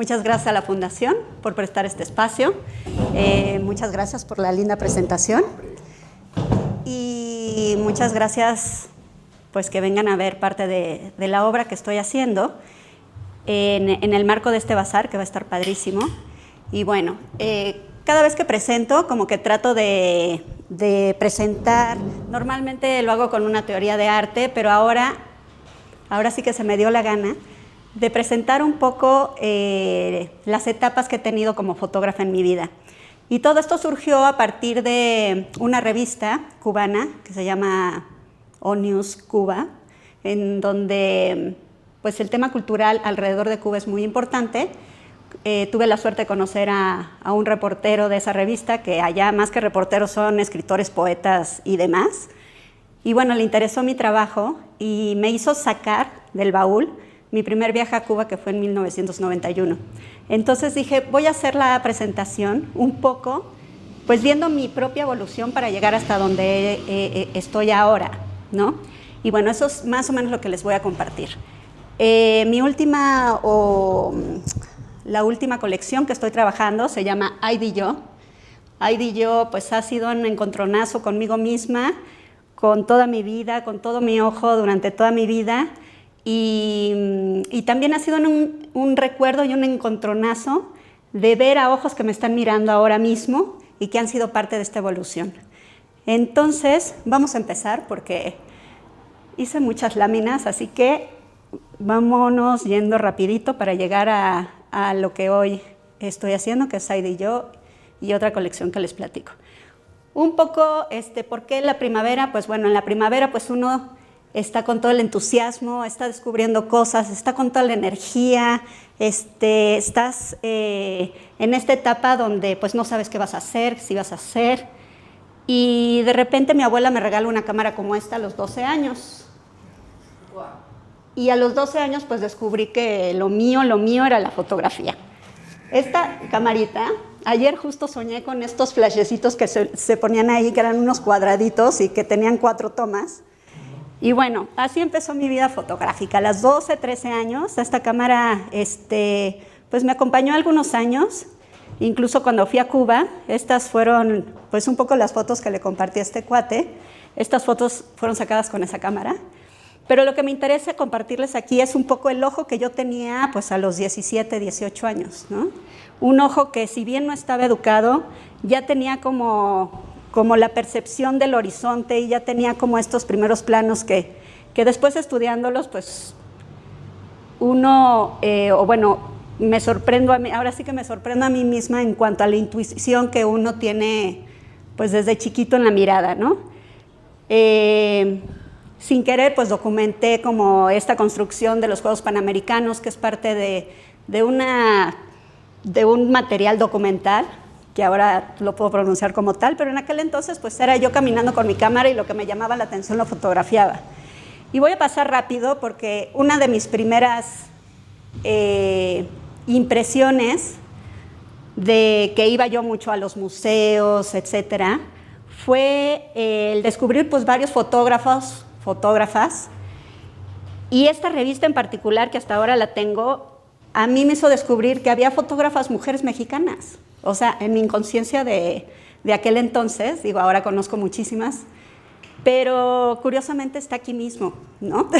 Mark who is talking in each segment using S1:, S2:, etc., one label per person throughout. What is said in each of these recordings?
S1: Muchas gracias a la Fundación por prestar este espacio. Muchas gracias por la linda presentación. Y muchas gracias pues que vengan a ver parte de la obra que estoy haciendo en el marco de este bazar, que va a estar padrísimo. Y bueno, cada vez que presento, como que trato de presentar, normalmente lo hago con una teoría de arte, pero ahora sí que se me dio la gana de presentar un poco las etapas que he tenido como fotógrafa en mi vida. Y todo esto surgió a partir de una revista cubana que se llama O-News Cuba, en donde pues, el tema cultural alrededor de Cuba es muy importante. Tuve la suerte de conocer a un reportero de esa revista, que allá más que reporteros son escritores, poetas y demás. Y bueno, le interesó mi trabajo y me hizo sacar del baúl mi primer viaje a Cuba, que fue en 1991. Entonces dije, voy a hacer la presentación un poco, pues viendo mi propia evolución para llegar hasta donde estoy ahora, ¿no? Y bueno, eso es más o menos lo que les voy a compartir. La última colección que estoy trabajando se llama Ay di yo. Ay di yo, pues ha sido un encontronazo conmigo misma, con toda mi vida, con todo mi ojo durante toda mi vida. Y también ha sido un recuerdo y un encontronazo de ver a ojos que me están mirando ahora mismo y que han sido parte de esta evolución. Entonces, vamos a empezar porque hice muchas láminas, así que vámonos yendo rapidito para llegar a lo que hoy estoy haciendo, que es Ay di yo y otra colección que les platico. Un poco, ¿por qué la primavera? Pues bueno, en la primavera pues uno está con todo el entusiasmo, está descubriendo cosas, está con toda la energía, estás en esta etapa donde pues no sabes qué vas a hacer, si vas a hacer. Y de repente mi abuela me regala una cámara como esta a los 12 años. Wow. Y a los 12 años pues descubrí que lo mío era la fotografía. Esta camarita, ayer justo soñé con estos flashecitos que se ponían ahí, que eran unos cuadraditos y que tenían 4 tomas. Y bueno, así empezó mi vida fotográfica. A los 12, 13 años, esta cámara pues me acompañó algunos años, incluso cuando fui a Cuba. Estas fueron pues un poco las fotos que le compartí a este cuate. Estas fotos fueron sacadas con esa cámara. Pero lo que me interesa compartirles aquí es un poco el ojo que yo tenía pues a los 17, 18 años, ¿no? Un ojo que si bien no estaba educado, ya tenía como la percepción del horizonte y ya tenía como estos primeros planos que después estudiándolos, pues uno, me sorprendo ahora sí que me sorprendo a mí misma en cuanto a la intuición que uno tiene pues desde chiquito en la mirada, ¿no? Sin querer, pues documenté como esta construcción de los Juegos Panamericanos, que es parte de un material documental, que ahora lo puedo pronunciar como tal, pero en aquel entonces pues era yo caminando con mi cámara y lo que me llamaba la atención lo fotografiaba. Y voy a pasar rápido porque una de mis primeras impresiones de que iba yo mucho a los museos, etcétera, fue el descubrir pues varios fotógrafas, y esta revista en particular, que hasta ahora la tengo, a mí me hizo descubrir que había fotógrafas mujeres mexicanas. O sea, en mi inconsciencia de aquel entonces, digo, ahora conozco muchísimas, pero curiosamente está aquí mismo, ¿no?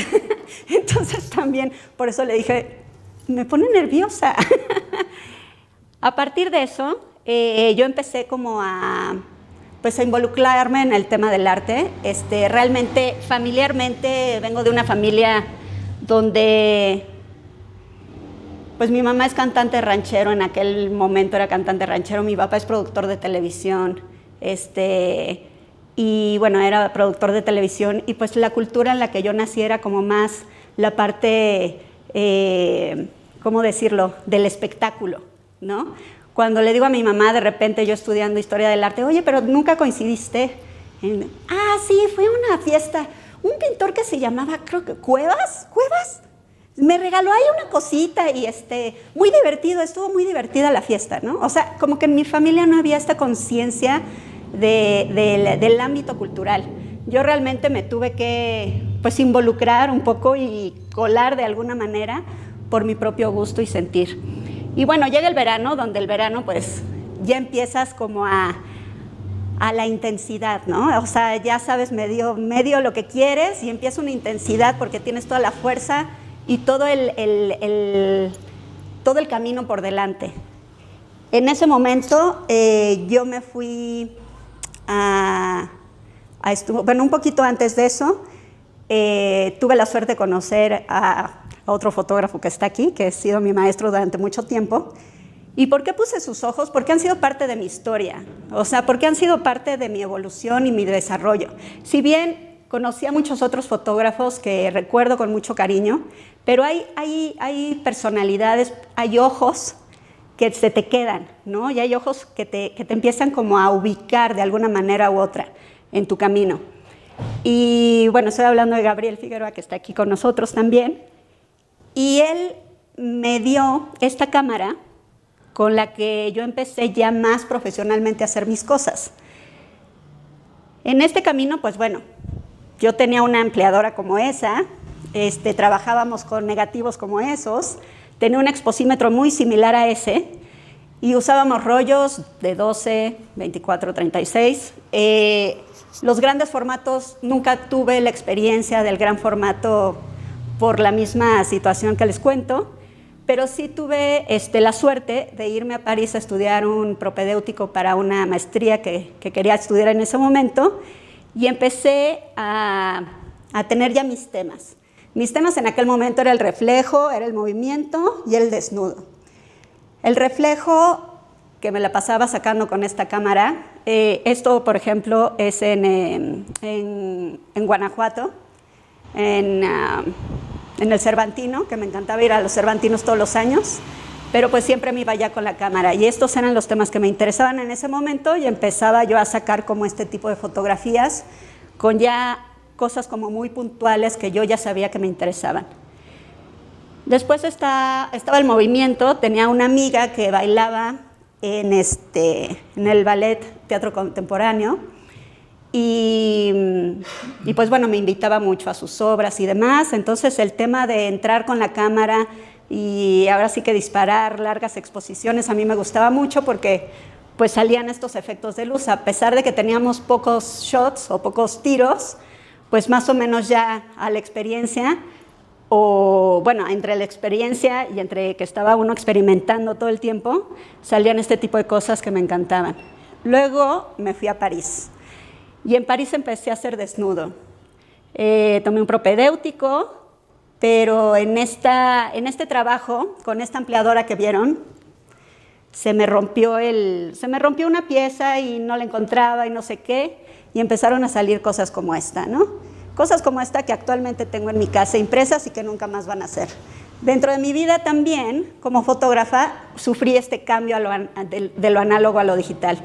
S1: Entonces también, por eso le dije, me pone nerviosa. A partir de eso, yo empecé como a involucrarme en el tema del arte. Realmente, familiarmente, vengo de una familia donde pues mi mamá es cantante ranchero, en aquel momento era cantante ranchero, mi papá es productor de televisión, y bueno, era productor de televisión, y pues la cultura en la que yo nací era como más la parte, ¿cómo decirlo?, del espectáculo, ¿no? Cuando le digo a mi mamá, de repente yo estudiando historia del arte, oye, pero nunca coincidiste. Sí, fue a una fiesta, un pintor que se llamaba, creo que Cuevas, me regaló ahí una cosita y muy divertido, estuvo muy divertida la fiesta, ¿no? O sea, como que en mi familia no había esta conciencia del ámbito cultural. Yo realmente me tuve que pues involucrar un poco y colar de alguna manera por mi propio gusto y sentir. Y bueno, llega el verano, donde el verano pues ya empiezas como a la intensidad, ¿no? O sea, ya sabes medio lo que quieres y empieza una intensidad porque tienes toda la fuerza y todo todo el camino por delante. En ese momento yo me fui bueno, un poquito antes de eso, tuve la suerte de conocer a otro fotógrafo que está aquí, que ha sido mi maestro durante mucho tiempo. ¿Y por qué puse sus ojos? Porque han sido parte de mi historia, o sea, porque han sido parte de mi evolución y mi desarrollo. Si bien conocí a muchos otros fotógrafos que recuerdo con mucho cariño, pero hay personalidades, hay ojos que se te quedan, ¿no? Y hay ojos que te empiezan como a ubicar de alguna manera u otra en tu camino. Y bueno, estoy hablando de Gabriel Figueroa, que está aquí con nosotros también, y él me dio esta cámara con la que yo empecé ya más profesionalmente a hacer mis cosas. En este camino, pues bueno, yo tenía una empleadora como esa, trabajábamos con negativos como esos, tenía un exposímetro muy similar a ese y usábamos rollos de 12, 24, 36. Los grandes formatos, nunca tuve la experiencia del gran formato por la misma situación que les cuento, pero sí tuve la suerte de irme a París a estudiar un propedéutico para una maestría que quería estudiar en ese momento y empecé a tener ya mis temas. Mis temas en aquel momento era el reflejo, era el movimiento y el desnudo. El reflejo, que me la pasaba sacando con esta cámara, esto por ejemplo es en Guanajuato, en el Cervantino, que me encantaba ir a los Cervantinos todos los años, pero pues siempre me iba ya con la cámara y estos eran los temas que me interesaban en ese momento y empezaba yo a sacar como este tipo de fotografías con ya cosas como muy puntuales que yo ya sabía que me interesaban. Después estaba el movimiento, tenía una amiga que bailaba en el ballet Teatro Contemporáneo y pues bueno, me invitaba mucho a sus obras y demás, entonces el tema de entrar con la cámara y ahora sí que disparar largas exposiciones a mí me gustaba mucho porque pues salían estos efectos de luz, a pesar de que teníamos pocos shots o pocos tiros, pues más o menos ya a la experiencia, o bueno, entre la experiencia y entre que estaba uno experimentando todo el tiempo, salían este tipo de cosas que me encantaban. Luego me fui a París y en París empecé a hacer desnudo. Tomé un propedéutico, pero en este trabajo, con esta ampliadora que vieron, se me rompió una pieza y no la encontraba y no sé qué, y empezaron a salir cosas como esta, ¿no? Cosas como esta que actualmente tengo en mi casa impresas y que nunca más van a hacer. Dentro de mi vida también, como fotógrafa, sufrí este cambio de lo análogo a lo digital.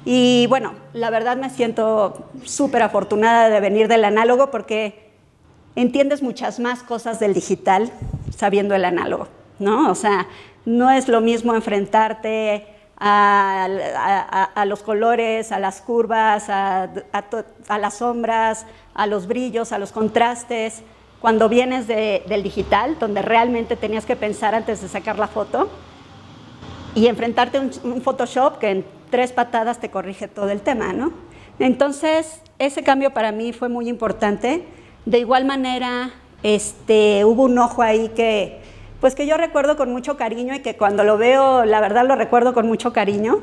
S1: Y bueno, la verdad me siento súper afortunada de venir del análogo porque entiendes muchas más cosas del digital sabiendo el análogo, ¿no? O sea, no es lo mismo enfrentarte a los colores, a las curvas, a las sombras, a los brillos, a los contrastes, cuando vienes del digital, donde realmente tenías que pensar antes de sacar la foto, y enfrentarte a un Photoshop que en 3 patadas te corrige todo el tema, ¿no? Entonces, ese cambio para mí fue muy importante. De igual manera, hubo un ojo ahí que yo recuerdo con mucho cariño y que cuando lo veo, la verdad lo recuerdo con mucho cariño.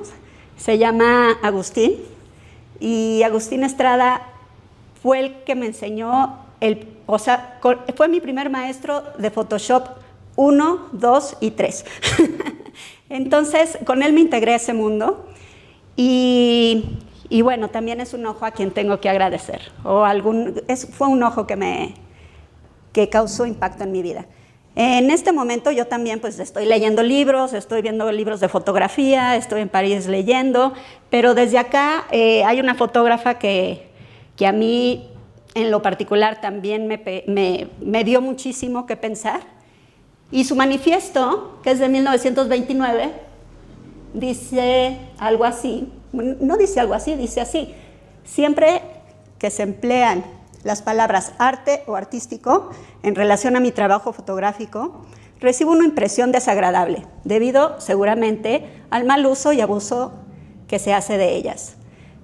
S1: Se llama Agustín, y Agustín Estrada fue el que me enseñó, fue mi primer maestro de Photoshop 1, 2 y 3. Entonces, con él me integré a ese mundo y bueno, también es un ojo a quien tengo que agradecer. Fue un ojo que causó impacto en mi vida. En este momento yo también pues estoy leyendo libros, estoy viendo libros de fotografía, estoy en París leyendo, pero desde acá hay una fotógrafa que a mí en lo particular también me dio muchísimo que pensar, y su manifiesto, que es de 1929, dice algo así, no dice algo así, dice así: siempre que se emplean las palabras arte o artístico en relación a mi trabajo fotográfico, recibo una impresión desagradable, debido seguramente al mal uso y abuso que se hace de ellas.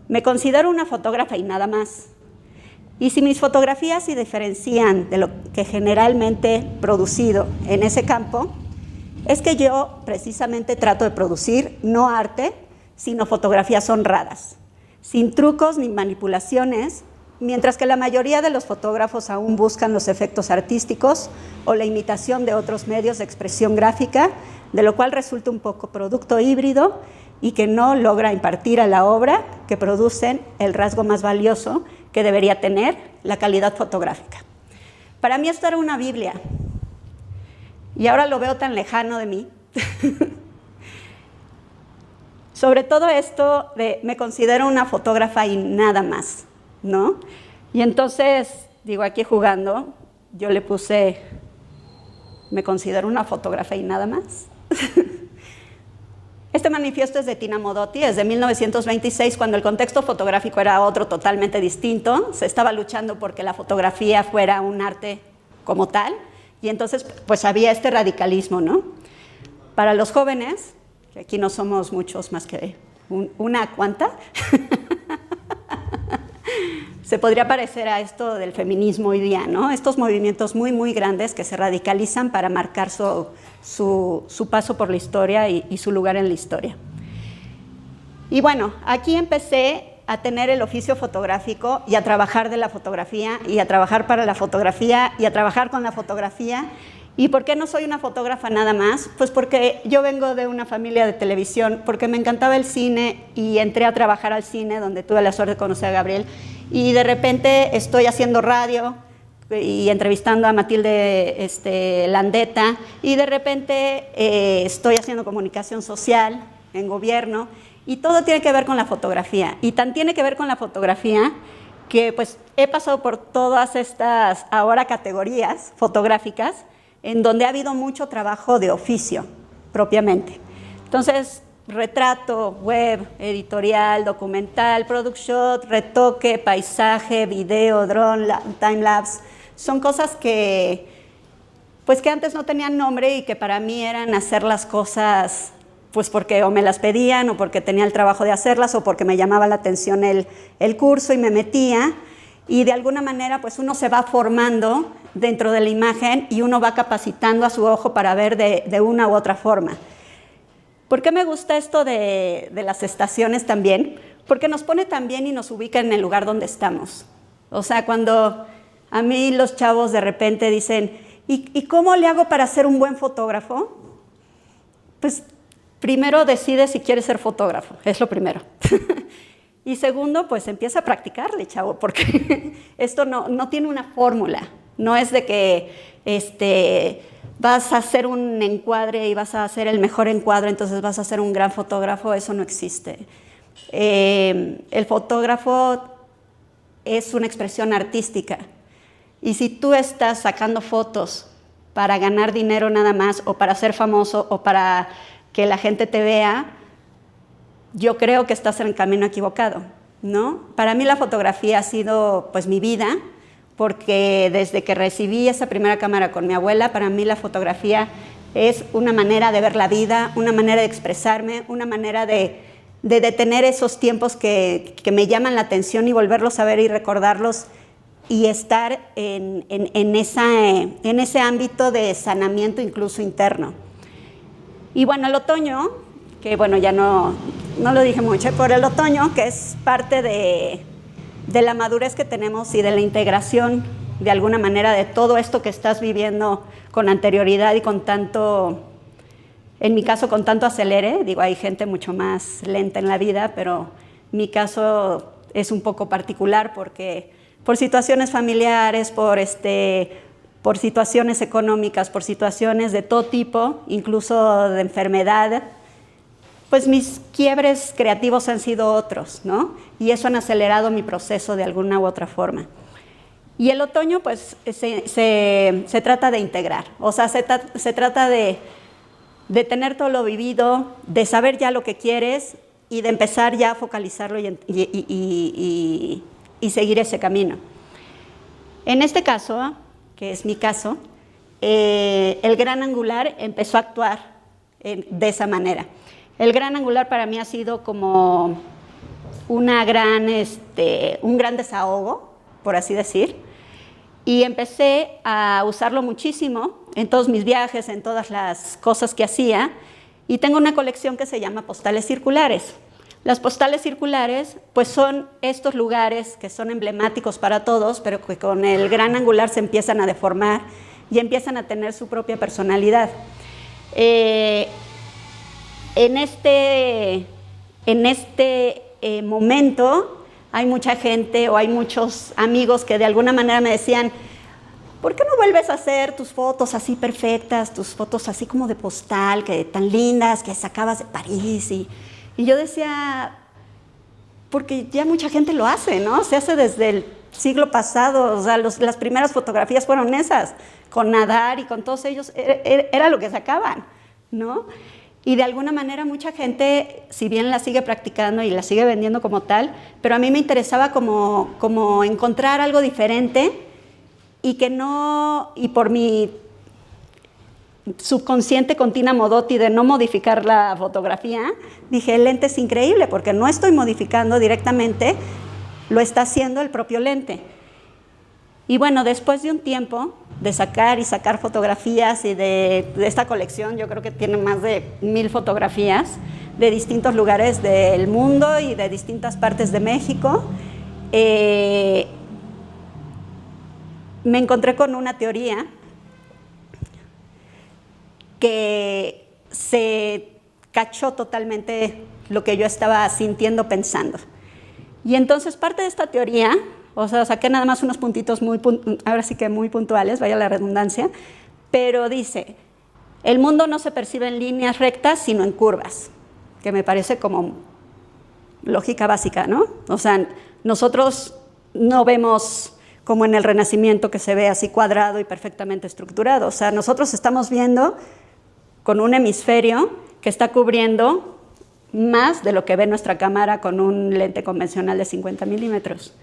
S1: Me considero una fotógrafa y nada más. Y si mis fotografías se diferencian de lo que generalmente he producido en ese campo, es que yo precisamente trato de producir no arte, sino fotografías honradas, sin trucos ni manipulaciones, mientras que la mayoría de los fotógrafos aún buscan los efectos artísticos o la imitación de otros medios de expresión gráfica, de lo cual resulta un poco producto híbrido y que no logra impartir a la obra que producen el rasgo más valioso que debería tener, la calidad fotográfica. Para mí esto era una Biblia, y ahora lo veo tan lejano de mí. Sobre todo esto de me considero una fotógrafa y nada más, ¿no? Y entonces, digo, aquí jugando, yo le puse, me considero una fotógrafa y nada más. Este manifiesto es de Tina Modotti, es de 1926, cuando el contexto fotográfico era otro totalmente distinto. Se estaba luchando porque la fotografía fuera un arte como tal, y entonces pues había este radicalismo, ¿no? Para los jóvenes, que aquí no somos muchos más que una cuanta, se podría parecer a esto del feminismo hoy día, ¿no? Estos movimientos muy, muy grandes que se radicalizan para marcar su paso por la historia y su lugar en la historia. Y bueno, aquí empecé a tener el oficio fotográfico y a trabajar de la fotografía y a trabajar para la fotografía y a trabajar con la fotografía. ¿Y por qué no soy una fotógrafa nada más? Pues porque yo vengo de una familia de televisión, porque me encantaba el cine y entré a trabajar al cine, donde tuve la suerte de conocer a Gabriel, y de repente estoy haciendo radio y entrevistando a Matilde Landeta, y de repente estoy haciendo comunicación social en gobierno, y todo tiene que ver con la fotografía. Y tan tiene que ver con la fotografía que pues he pasado por todas estas ahora categorías fotográficas, en donde ha habido mucho trabajo de oficio, propiamente. Entonces, retrato, web, editorial, documental, product shot, retoque, paisaje, video, drone, time-lapse, son cosas que antes no tenían nombre y que para mí eran hacer las cosas pues porque o me las pedían o porque tenía el trabajo de hacerlas o porque me llamaba la atención el curso y me metía. Y de alguna manera pues uno se va formando dentro de la imagen y uno va capacitando a su ojo para ver de una u otra forma. ¿Por qué me gusta esto de las estaciones también? Porque nos pone también y nos ubica en el lugar donde estamos. O sea, cuando a mí los chavos de repente dicen, ¿y cómo le hago para ser un buen fotógrafo? Pues primero decide si quieres ser fotógrafo, es lo primero. Y segundo, pues empieza a practicarle, chavo, porque esto no tiene una fórmula. No es de que vas a hacer un encuadre y vas a hacer el mejor encuadre, entonces vas a ser un gran fotógrafo. Eso no existe. El fotógrafo es una expresión artística. Y si tú estás sacando fotos para ganar dinero nada más, o para ser famoso, o para que la gente te vea, yo creo que estás en el camino equivocado, ¿no? Para mí la fotografía ha sido pues mi vida, porque desde que recibí esa primera cámara con mi abuela, para mí la fotografía es una manera de ver la vida, una manera de expresarme, una manera de detener esos tiempos que me llaman la atención y volverlos a ver y recordarlos y estar en ese ámbito de sanamiento incluso interno. Y bueno, el otoño, que bueno, ya no lo dije mucho, pero el otoño, que es parte de la madurez que tenemos y de la integración, de alguna manera, de todo esto que estás viviendo con anterioridad y con tanto, en mi caso, con tanto acelere. Digo, hay gente mucho más lenta en la vida, pero mi caso es un poco particular porque por situaciones familiares, por situaciones económicas, por situaciones de todo tipo, incluso de enfermedad, pues mis quiebres creativos han sido otros, ¿no? Y eso han acelerado mi proceso de alguna u otra forma. Y el otoño, pues, se trata de integrar, o sea, se trata de tener todo lo vivido, de saber ya lo que quieres y de empezar ya a focalizarlo y seguir ese camino. En este caso, que es mi caso, el gran angular empezó a actuar de esa manera. El gran angular para mí ha sido como un gran desahogo, por así decir, y empecé a usarlo muchísimo en todos mis viajes, en todas las cosas que hacía, y tengo una colección que se llama postales circulares. Las postales circulares pues son estos lugares que son emblemáticos para todos, pero que con el gran angular se empiezan a deformar y empiezan a tener su propia personalidad. En este momento hay mucha gente o hay muchos amigos que de alguna manera me decían, ¿por qué no vuelves a hacer tus fotos así perfectas, tus fotos así como de postal, que tan lindas, que sacabas de París? Y yo decía, porque ya mucha gente lo hace, ¿no? Se hace desde el siglo pasado, o sea, las primeras fotografías fueron esas, con Nadar y con todos ellos, era lo que sacaban, ¿no? Y de alguna manera mucha gente, si bien la sigue practicando y la sigue vendiendo como tal, pero a mí me interesaba como encontrar algo diferente y que no, y por mi subconsciente con Tina Modotti de no modificar la fotografía, dije, el lente es increíble porque no estoy modificando directamente, lo está haciendo el propio lente. Y bueno, después de un tiempo de sacar fotografías y de esta colección, yo creo que tiene más de 1000 fotografías de distintos lugares del mundo y de distintas partes de México, me encontré con una teoría que se cachó totalmente lo que yo estaba sintiendo, pensando. Y entonces parte de esta teoría, o sea, saqué nada más unos puntitos ahora sí que muy puntuales, vaya la redundancia, pero dice, el mundo no se percibe en líneas rectas, sino en curvas, que me parece como lógica básica, ¿no? O sea, nosotros no vemos como en el Renacimiento que se ve así cuadrado y perfectamente estructurado. O sea, nosotros estamos viendo con un hemisferio que está cubriendo más de lo que ve nuestra cámara con un lente convencional de 50 milímetros.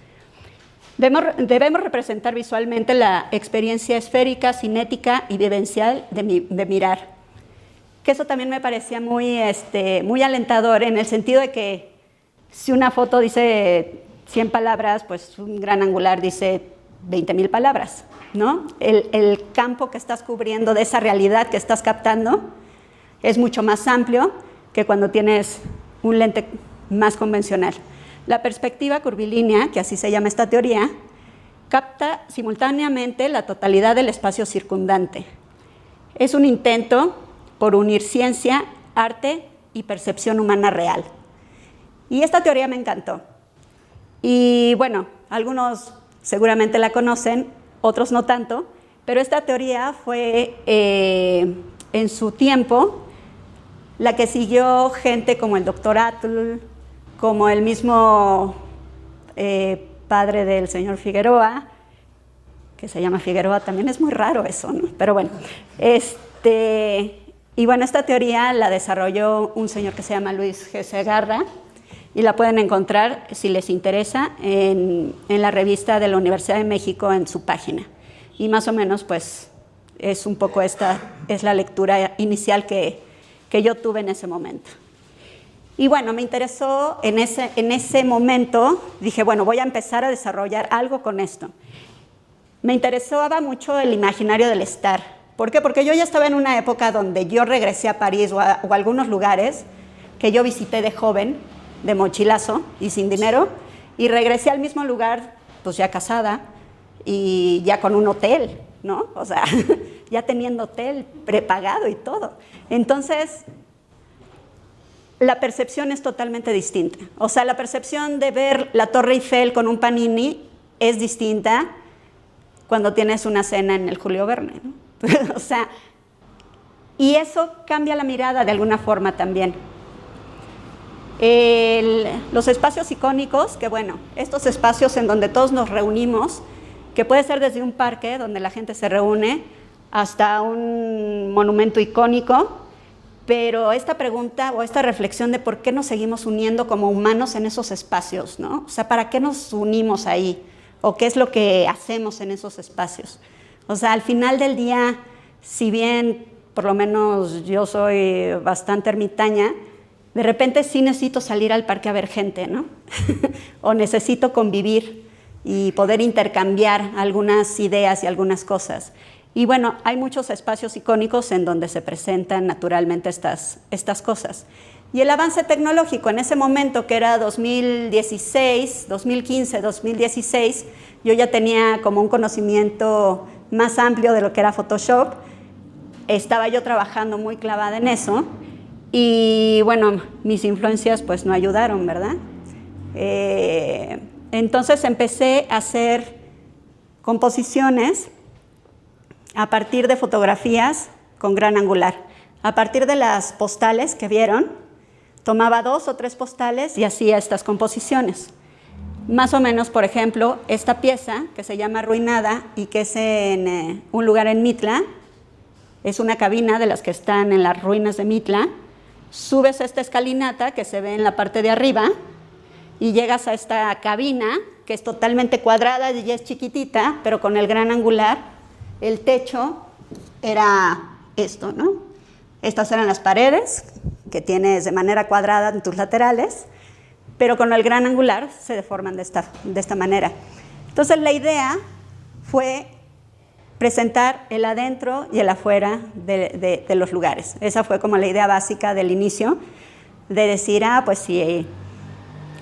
S1: Debemos representar visualmente la experiencia esférica, cinética y vivencial de mirar. Que eso también me parecía muy alentador en el sentido de que si una foto dice 100 palabras, pues un gran angular dice 20,000 palabras, ¿no? El campo que estás cubriendo de esa realidad que estás captando es mucho más amplio que cuando tienes un lente más convencional. La perspectiva curvilínea, que así se llama esta teoría, capta simultáneamente la totalidad del espacio circundante. Es un intento por unir ciencia, arte y percepción humana real. Y esta teoría me encantó. Y bueno, algunos seguramente la conocen, otros no tanto, pero esta teoría fue en su tiempo la que siguió gente como el Dr. Atul, como el mismo padre del señor Figueroa, que se llama Figueroa, también es muy raro eso, ¿no? Pero bueno, y bueno, esta teoría la desarrolló un señor que se llama Luis G. Segarra, y la pueden encontrar, si les interesa, en la revista de la Universidad de México en su página. Y más o menos, pues, es un poco esta es la lectura inicial que yo tuve en ese momento. Y bueno, me interesó en ese momento, dije, bueno, voy a empezar a desarrollar algo con esto. Me interesaba mucho el imaginario del estar. ¿Por qué? Porque yo ya estaba en una época donde yo regresé a París o a algunos lugares que yo visité de joven, de mochilazo y sin dinero, y regresé al mismo lugar, pues ya casada y ya con un hotel, ¿no? O sea, ya teniendo hotel prepagado y todo. Entonces, la percepción es totalmente distinta. O sea, la percepción de ver la Torre Eiffel con un panini es distinta cuando tienes una cena en el Julio Verne, ¿no? O sea, y eso cambia la mirada de alguna forma también. Los espacios icónicos, que bueno, estos espacios en donde todos nos reunimos, que puede ser desde un parque donde la gente se reúne hasta un monumento icónico, pero esta pregunta o esta reflexión de por qué nos seguimos uniendo como humanos en esos espacios, ¿no? O sea, ¿para qué nos unimos ahí? ¿O qué es lo que hacemos en esos espacios? O sea, al final del día si bien por lo menos yo soy bastante ermitaña, de repente sí necesito salir al parque a ver gente, ¿no? O necesito convivir y poder intercambiar algunas ideas y algunas cosas. Y bueno, hay muchos espacios icónicos en donde se presentan naturalmente estas cosas. Y el avance tecnológico en ese momento, que era 2016, 2015, 2016, yo ya tenía como un conocimiento más amplio de lo que era Photoshop. Estaba yo trabajando muy clavada en eso. Y bueno, mis influencias pues no ayudaron, ¿verdad? Entonces empecé a hacer composiciones a partir de fotografías con gran angular. A partir de las postales que vieron, tomaba 2 o 3 postales y hacía estas composiciones. Más o menos, por ejemplo, esta pieza que se llama Arruinada y que es en un lugar en Mitla, es una cabina de las que están en las ruinas de Mitla. Subes a esta escalinata que se ve en la parte de arriba y llegas a esta cabina que es totalmente cuadrada y es chiquitita, pero con el gran angular. El techo era esto, ¿no? Estas eran las paredes que tienes de manera cuadrada en tus laterales, pero con el gran angular se deforman de esta manera. Entonces la idea fue presentar el adentro y el afuera de los lugares. Esa fue como la idea básica del inicio, de decir, pues si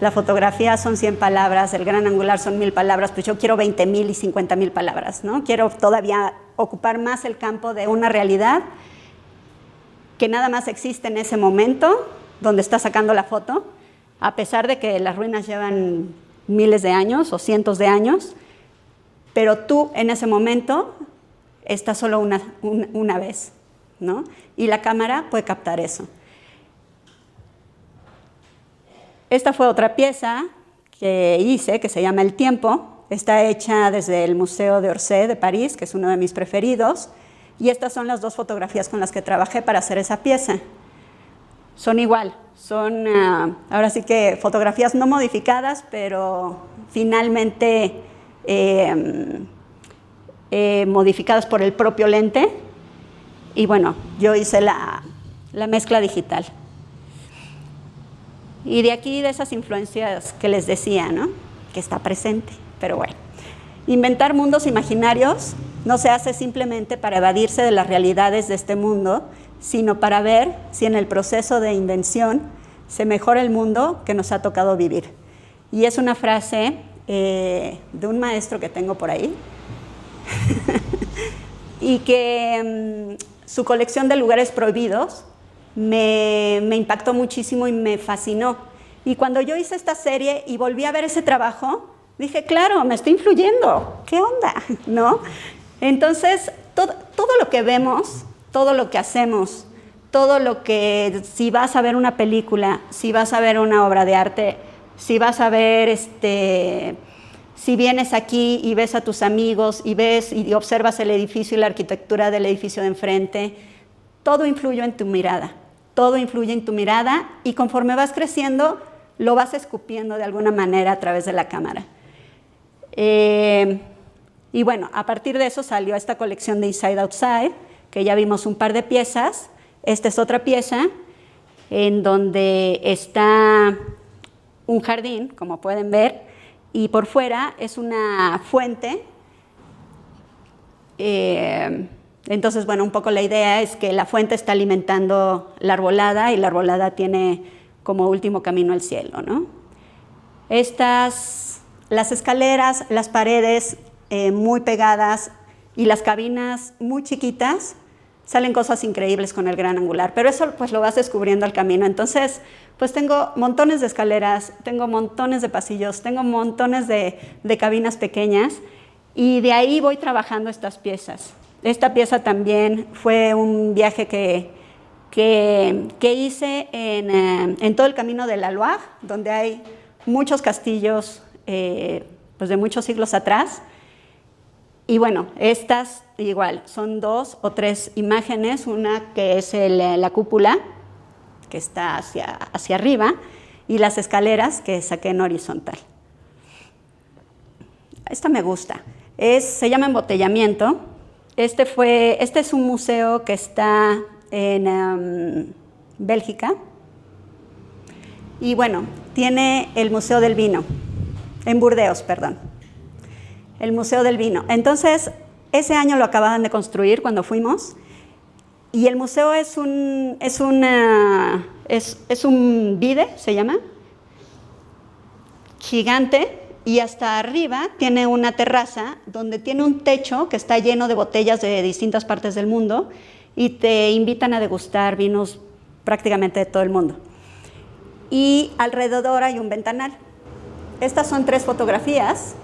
S1: la fotografía son 100 palabras, el gran angular son 1000 palabras, pues yo quiero 20,000 y 50,000 palabras, ¿no? Quiero todavía ocupar más el campo de una realidad que nada más existe en ese momento donde está sacando la foto, a pesar de que las ruinas llevan miles de años o cientos de años, pero tú en ese momento estás solo una vez, ¿no? Y la cámara puede captar eso. Esta fue otra pieza que hice, que se llama El Tiempo. Está hecha desde el Museo de Orsay de París, que es uno de mis preferidos. Y estas son las 2 fotografías con las que trabajé para hacer esa pieza. Son igual, son ahora sí que fotografías no modificadas, pero finalmente modificadas por el propio lente. Y bueno, yo hice la mezcla digital. Y de aquí, de esas influencias que les decía, ¿no? Que está presente, pero bueno. Inventar mundos imaginarios no se hace simplemente para evadirse de las realidades de este mundo, sino para ver si en el proceso de invención se mejora el mundo que nos ha tocado vivir. Y es una frase de un maestro que tengo por ahí, y que su colección de lugares prohibidos me impactó muchísimo y me fascinó. Y cuando yo hice esta serie y volví a ver ese trabajo, dije, claro, me está influyendo, ¿qué onda? ¿No? Entonces, todo lo que vemos, todo lo que hacemos, todo lo que, si vas a ver una película, si vas a ver una obra de arte, si vas a ver, si vienes aquí y ves a tus amigos y ves y observas el edificio y la arquitectura del edificio de enfrente, todo influye en tu mirada. Todo influye en tu mirada y conforme vas creciendo, lo vas escupiendo de alguna manera a través de la cámara. Y bueno, a partir de eso salió esta colección de Inside Outside, que ya vimos un par de piezas. Esta es otra pieza en donde está un jardín, como pueden ver, y por fuera es una fuente. Entonces, bueno, un poco la idea es que la fuente está alimentando la arbolada y la arbolada tiene como último camino al cielo, ¿no? Las escaleras, las paredes muy pegadas y las cabinas muy chiquitas, salen cosas increíbles con el gran angular, pero eso pues lo vas descubriendo al camino. Entonces, pues tengo montones de escaleras, tengo montones de pasillos, tengo montones de cabinas pequeñas y de ahí voy trabajando estas piezas. Esta pieza también fue un viaje que hice en todo el camino de la Loire, donde hay muchos castillos pues de muchos siglos atrás. Y bueno, estas igual, son 2 o 3 imágenes, una que es la cúpula, que está hacia arriba, y las escaleras que saqué en horizontal. Esta me gusta, se llama embotellamiento, Este es un museo que está en Bélgica. Y bueno, tiene el Museo del Vino, en Burdeos, perdón. El Museo del Vino. Entonces, ese año lo acababan de construir cuando fuimos. Y el museo es un vide, se llama, gigante, y hasta arriba tiene una terraza donde tiene un techo que está lleno de botellas de distintas partes del mundo y te invitan a degustar vinos prácticamente de todo el mundo. Y alrededor hay un ventanal. Estas son 3 fotografías.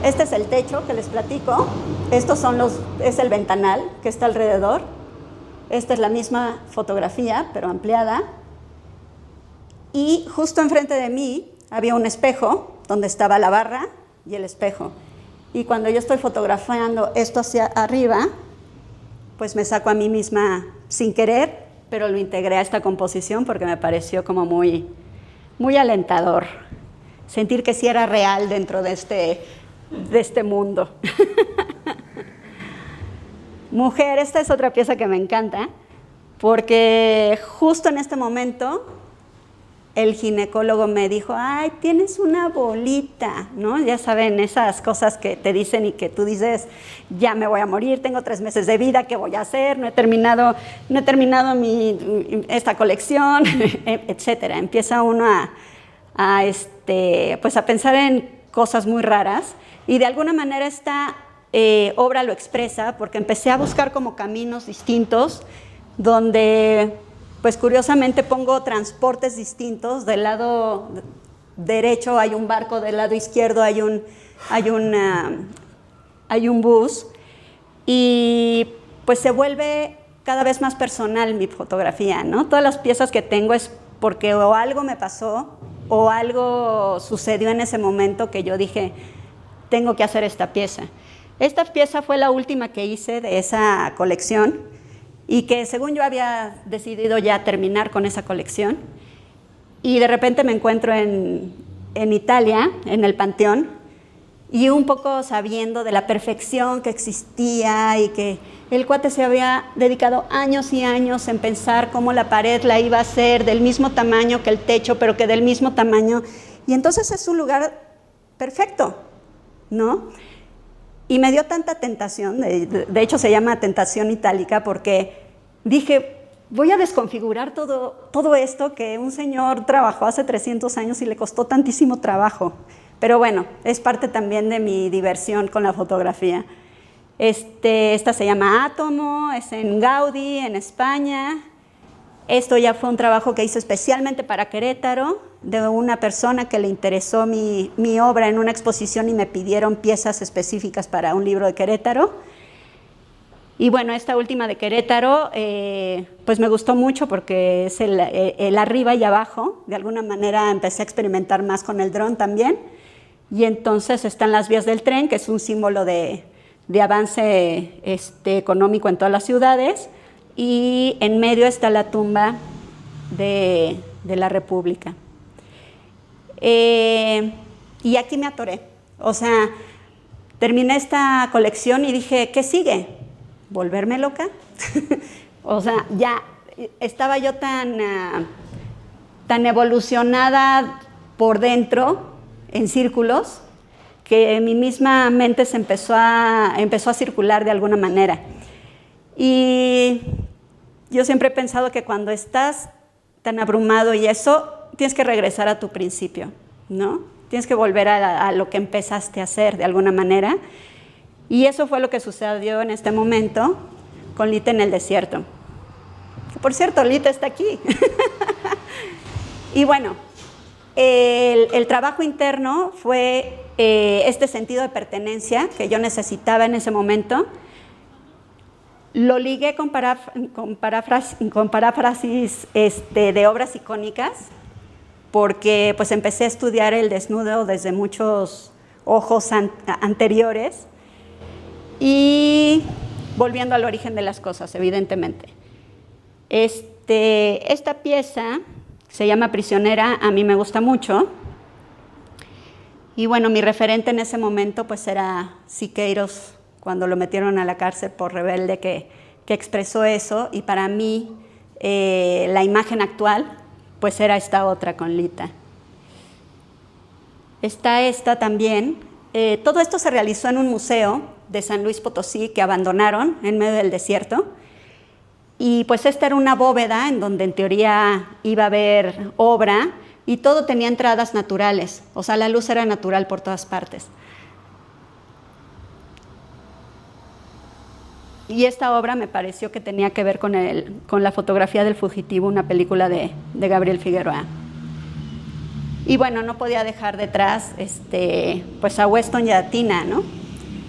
S1: Este es el techo que les platico. Es el ventanal que está alrededor. Esta es la misma fotografía, pero ampliada. Y justo enfrente de mí había un espejo donde estaba la barra y el espejo. Y cuando yo estoy fotografiando esto hacia arriba, pues me saco a mí misma sin querer, pero lo integré a esta composición porque me pareció como muy, muy alentador. Sentir que sí era real dentro de este mundo. Mujer, esta es otra pieza que me encanta, porque justo en este momento el ginecólogo me dijo, ay, tienes una bolita, ¿no? Ya saben, esas cosas que te dicen y que tú dices, ya me voy a morir, tengo 3 meses de vida, ¿qué voy a hacer? No he terminado esta colección, etcétera. Empieza uno pues a pensar en cosas muy raras, y de alguna manera esta obra lo expresa, porque empecé a buscar como caminos distintos, donde pues curiosamente pongo transportes distintos. Del lado derecho hay un barco, del lado izquierdo hay un bus, y pues se vuelve cada vez más personal mi fotografía, ¿no? Todas las piezas que tengo es porque o algo me pasó o algo sucedió en ese momento que yo dije, tengo que hacer esta pieza. Esta pieza fue la última que hice de esa colección, y que según yo había decidido ya terminar con esa colección, y de repente me encuentro en Italia, en el Panteón, y un poco sabiendo de la perfección que existía y que el cuate se había dedicado años y años en pensar cómo la pared la iba a hacer del mismo tamaño que el techo, pero que del mismo tamaño, y entonces es un lugar perfecto, ¿no? Y me dio tanta tentación, de hecho se llama tentación itálica, porque dije, voy a desconfigurar todo esto que un señor trabajó hace 300 años y le costó tantísimo trabajo. Pero bueno, es parte también de mi diversión con la fotografía. Esta se llama Átomo, es en Gaudí, en España. Esto ya fue un trabajo que hice especialmente para Querétaro, de una persona que le interesó mi obra en una exposición y me pidieron piezas específicas para un libro de Querétaro. Y bueno, esta última de Querétaro, pues me gustó mucho porque es el arriba y abajo. De alguna manera empecé a experimentar más con el dron también. Y entonces están las vías del tren, que es un símbolo de avance económico en todas las ciudades. Y en medio está la tumba de la República. Y aquí me atoré. O sea, terminé esta colección y dije, ¿qué sigue? ¿Volverme loca? O sea, ya estaba yo tan evolucionada por dentro, en círculos, que mi misma mente se empezó a circular de alguna manera. Y yo siempre he pensado que cuando estás tan abrumado y eso, tienes que regresar a tu principio, ¿no? Tienes que volver a lo que empezaste a hacer de alguna manera. Y eso fue lo que sucedió en este momento con Lita en el desierto. Por cierto, Lita está aquí. Y bueno, el trabajo interno fue este sentido de pertenencia que yo necesitaba en ese momento. Lo ligué con paráfrasis de obras icónicas, porque pues empecé a estudiar el desnudo desde muchos ojos anteriores, y volviendo al origen de las cosas, evidentemente. Esta pieza se llama Prisionera, a mí me gusta mucho, y bueno, mi referente en ese momento pues era Siqueiros cuando lo metieron a la cárcel por rebelde, que expresó eso, y para mí la imagen actual pues era esta otra con Lita. Está esta también. Todo esto se realizó en un museo de San Luis Potosí que abandonaron en medio del desierto, y pues esta era una bóveda en donde en teoría iba a haber obra, y todo tenía entradas naturales, o sea, la luz era natural por todas partes. Y esta obra me pareció que tenía que ver con La fotografía del fugitivo, una película de Gabriel Figueroa. Y bueno, no podía dejar detrás pues a Weston y a Tina, ¿no?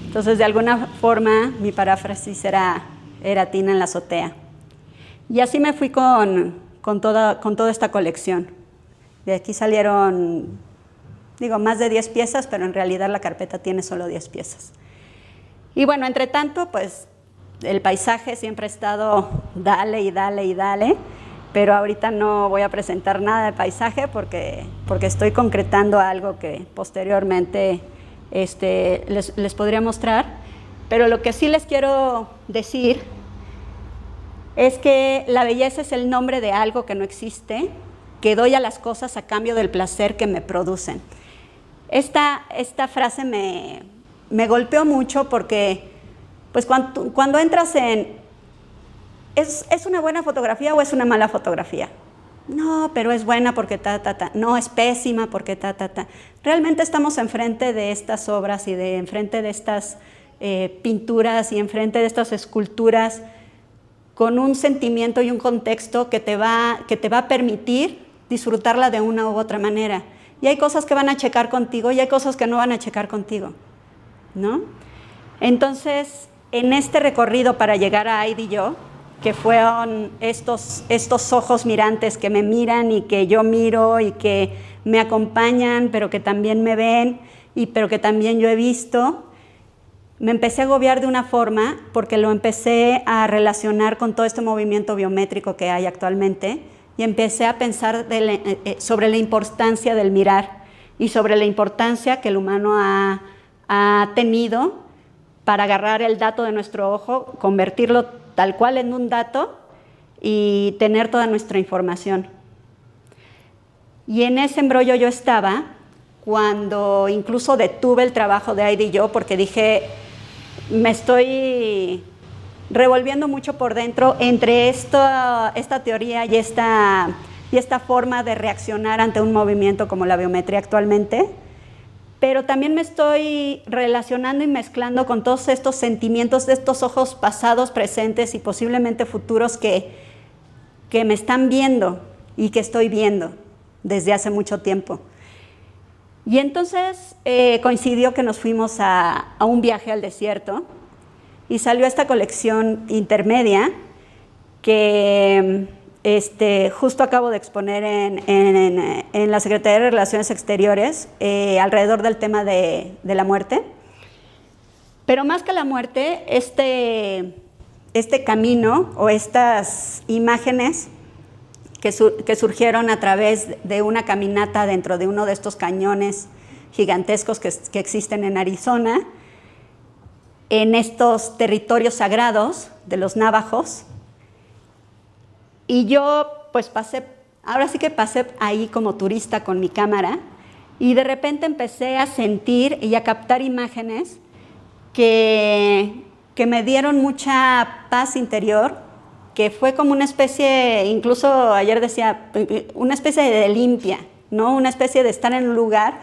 S1: Entonces, de alguna forma, mi paráfrasis era Tina en la azotea. Y así me fui con toda esta colección. De aquí salieron, más de 10 piezas, pero en realidad la carpeta tiene solo 10 piezas. Y bueno, entre tanto, pues el paisaje siempre ha estado dale y dale y dale, pero ahorita no voy a presentar nada de paisaje porque estoy concretando algo que posteriormente les podría mostrar. Pero lo que sí les quiero decir es que la belleza es el nombre de algo que no existe, que doy a las cosas a cambio del placer que me producen. Esta frase me golpeó mucho porque pues cuando entras en ¿es una buena fotografía o es una mala fotografía? No, pero es buena porque no, es pésima porque Realmente estamos enfrente de estas obras y enfrente de estas pinturas y enfrente de estas esculturas con un sentimiento y un contexto que te va a permitir disfrutarla de una u otra manera. Y hay cosas que van a checar contigo y hay cosas que no van a checar contigo, ¿no? Entonces, en este recorrido para llegar a Aida y yo, que fueron estos ojos mirantes que me miran y que yo miro y que me acompañan, pero que también me ven, pero que también yo he visto, me empecé a agobiar de una forma porque lo empecé a relacionar con todo este movimiento biométrico que hay actualmente y empecé a pensar sobre la importancia del mirar y sobre la importancia que el humano ha tenido para agarrar el dato de nuestro ojo, convertirlo tal cual en un dato y tener toda nuestra información. Y en ese embrollo yo estaba cuando incluso detuve el trabajo de Aida y yo porque dije, me estoy revolviendo mucho por dentro entre esta teoría y esta forma de reaccionar ante un movimiento como la biometría actualmente, pero también me estoy relacionando y mezclando con todos estos sentimientos de estos ojos pasados, presentes y posiblemente futuros que me están viendo y que estoy viendo desde hace mucho tiempo. Y entonces coincidió que nos fuimos a un viaje al desierto y salió esta colección intermedia que justo acabo de exponer en la Secretaría de Relaciones Exteriores alrededor del tema de la muerte. Pero más que la muerte, este camino o estas imágenes que surgieron a través de una caminata dentro de uno de estos cañones gigantescos que existen en Arizona, en estos territorios sagrados de los navajos. Y yo pues ahora sí que pasé ahí como turista con mi cámara y de repente empecé a sentir y a captar imágenes que me dieron mucha paz interior, que fue como una especie, incluso ayer decía, una especie de limpia, ¿no? Una especie de estar en un lugar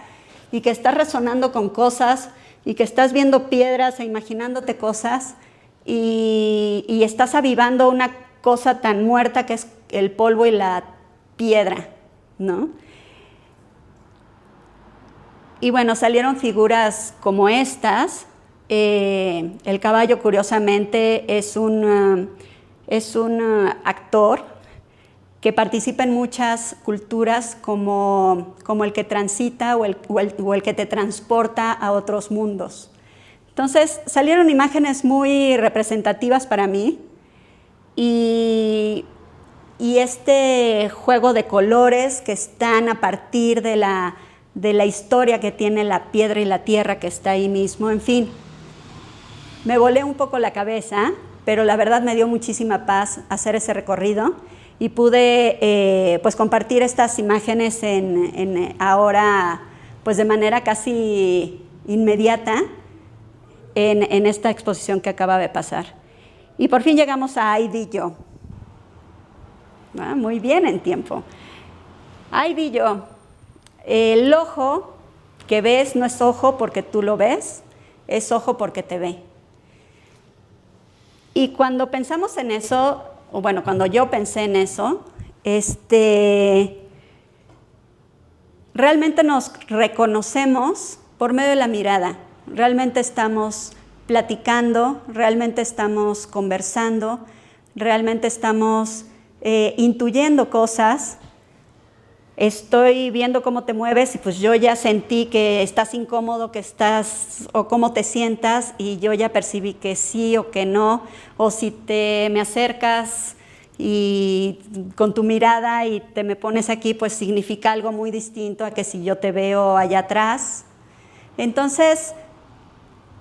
S1: y que estás resonando con cosas y que estás viendo piedras e imaginándote cosas y estás avivando una cosa tan muerta que es el polvo y la piedra, ¿no? Y bueno, salieron figuras como estas. El caballo, curiosamente, es un actor que participa en muchas culturas como el que transita o el que te transporta a otros mundos. Entonces, salieron imágenes muy representativas para mí. Y este juego de colores que están a partir de la historia que tiene la piedra y la tierra que está ahí mismo, en fin. Me volé un poco la cabeza, pero la verdad me dio muchísima paz hacer ese recorrido y pude pues compartir estas imágenes ahora pues de manera casi inmediata en esta exposición que acaba de pasar. Y por fin llegamos a Ay Di Yo. Muy bien en tiempo. Ay Di Yo. El ojo que ves no es ojo porque tú lo ves, es ojo porque te ve. Y cuando pensamos en eso, o bueno, cuando yo pensé en eso, realmente nos reconocemos por medio de la mirada. Realmente estamos platicando, realmente estamos conversando, realmente estamos intuyendo cosas. Estoy viendo cómo te mueves y pues yo ya sentí que estás incómodo, o cómo te sientas y yo ya percibí que sí o que no, o si me acercas y con tu mirada y te me pones aquí, pues significa algo muy distinto a que si yo te veo allá atrás. Entonces,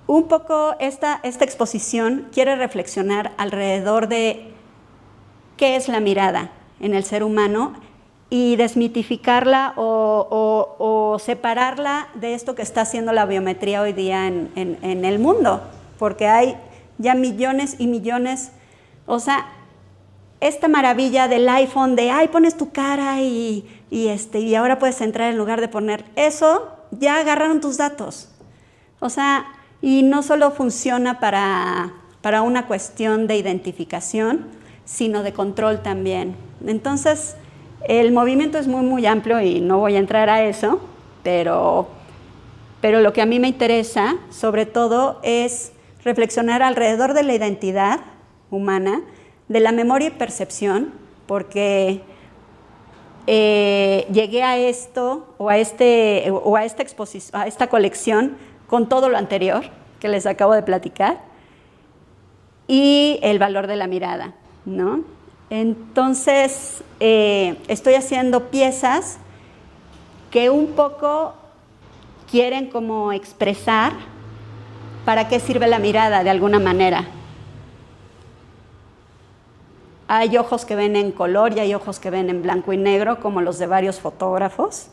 S1: un poco esta exposición quiere reflexionar alrededor de qué es la mirada en el ser humano y desmitificarla o separarla de esto que está haciendo la biometría hoy día en el mundo, porque hay ya millones y millones, o sea, esta maravilla del iPhone de, pones tu cara y ahora puedes entrar en lugar de poner eso, ya agarraron tus datos, o sea, y no solo funciona para una cuestión de identificación, sino de control también. Entonces, el movimiento es muy, muy amplio y no voy a entrar a eso, pero lo que a mí me interesa, sobre todo, es reflexionar alrededor de la identidad humana, de la memoria y percepción, porque llegué a esto, o a esta colección, con todo lo anterior que les acabo de platicar, y el valor de la mirada, ¿no? Entonces, estoy haciendo piezas que un poco quieren como expresar para qué sirve la mirada de alguna manera. Hay ojos que ven en color y hay ojos que ven en blanco y negro, como los de varios fotógrafos.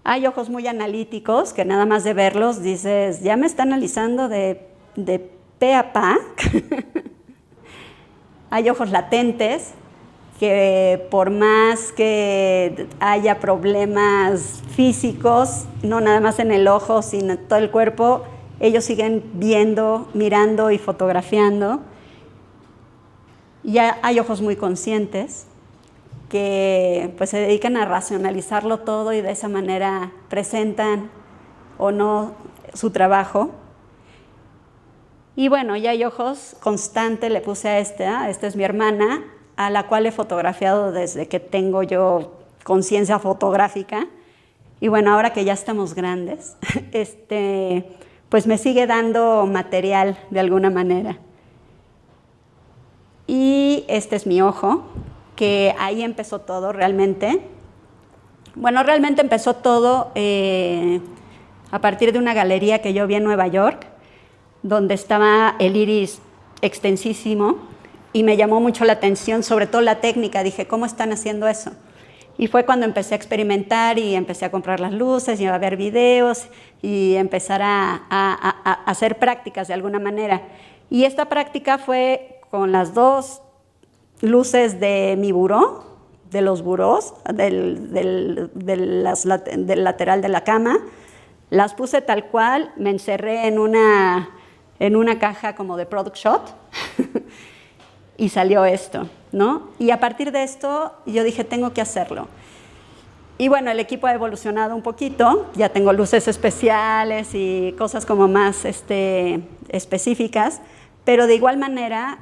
S1: Hay ojos muy analíticos que nada más de verlos dices, ya me está analizando de pe a pa. Hay ojos latentes que por más que haya problemas físicos, no nada más en el ojo, sino en todo el cuerpo, ellos siguen viendo, mirando y fotografiando. Y hay ojos muy conscientes que pues se dedican a racionalizarlo todo y de esa manera presentan o no su trabajo. Y bueno, ya hay ojos constantes, le puse a esta es mi hermana, a la cual he fotografiado desde que tengo yo conciencia fotográfica. Y bueno, ahora que ya estamos grandes, pues me sigue dando material de alguna manera. Y este es mi ojo, que ahí empezó todo realmente. Bueno, realmente empezó todo a partir de una galería que yo vi en Nueva York, donde estaba el iris extensísimo y me llamó mucho la atención, sobre todo la técnica. Dije, ¿cómo están haciendo eso? Y fue cuando empecé a experimentar y empecé a comprar las luces y a ver videos y empezar a hacer prácticas de alguna manera. Y esta práctica fue con las dos luces de mi buró, de los burós, del lateral de la cama. Las puse tal cual, me encerré en una caja como de product shot y salió esto, ¿no? Y a partir de esto yo dije, tengo que hacerlo. Y bueno, el equipo ha evolucionado un poquito, ya tengo luces especiales y cosas como más específicas, pero de igual manera,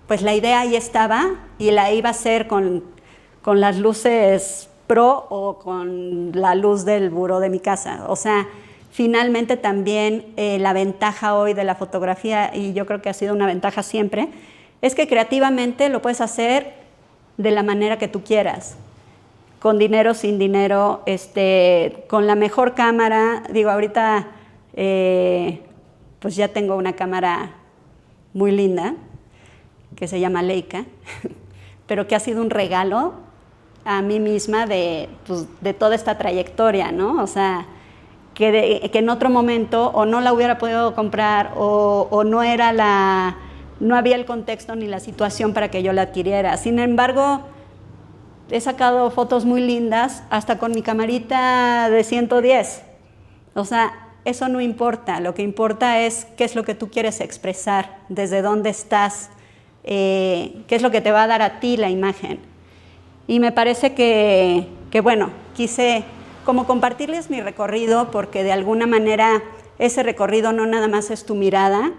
S1: pues la idea ahí estaba y la iba a hacer con las luces pro o con la luz del buró de mi casa. O sea, finalmente también la ventaja hoy de la fotografía, y yo creo que ha sido una ventaja siempre, es que creativamente lo puedes hacer de la manera que tú quieras, con dinero, sin dinero, con la mejor cámara. Digo, ahorita pues ya tengo una cámara muy linda que se llama Leica, pero que ha sido un regalo a mí misma de toda esta trayectoria, ¿no? O sea, que en otro momento o no la hubiera podido comprar o no había el contexto ni la situación para que yo la adquiriera. Sin embargo, he sacado fotos muy lindas hasta con mi camarita de 110. O sea, eso no importa. Lo que importa es qué es lo que tú quieres expresar, desde dónde estás, qué es lo que te va a dar a ti la imagen. Y me parece que bueno, quise como compartirles mi recorrido, porque de alguna manera ese recorrido no nada más es tu mirada,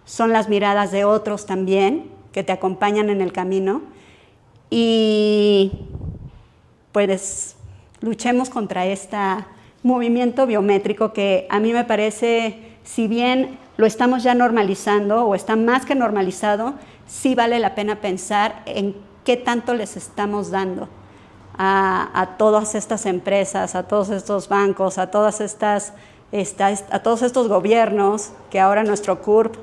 S1: son las miradas de otros también que te acompañan en el camino. Y pues luchemos contra este movimiento biométrico que a mí me parece, si bien lo estamos ya normalizando o está más que normalizado, sí vale la pena pensar en qué tanto les estamos dando a todas estas empresas, a todos estos bancos, a todos estos gobiernos, que ahora nuestro CURP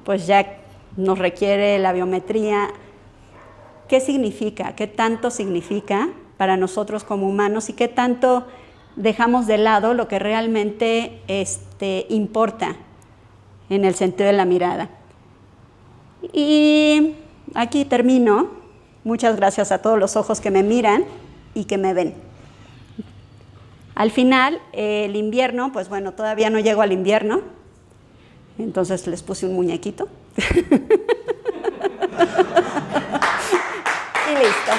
S1: pues ya nos requiere la biometría. ¿Qué significa? ¿Qué tanto significa para nosotros como humanos y qué tanto dejamos de lado lo que realmente importa en el sentido de la mirada? Y aquí termino. Muchas gracias a todos los ojos que me miran y que me ven. Al final, el invierno, pues bueno, todavía no llego al invierno, entonces les puse un muñequito. Y listo.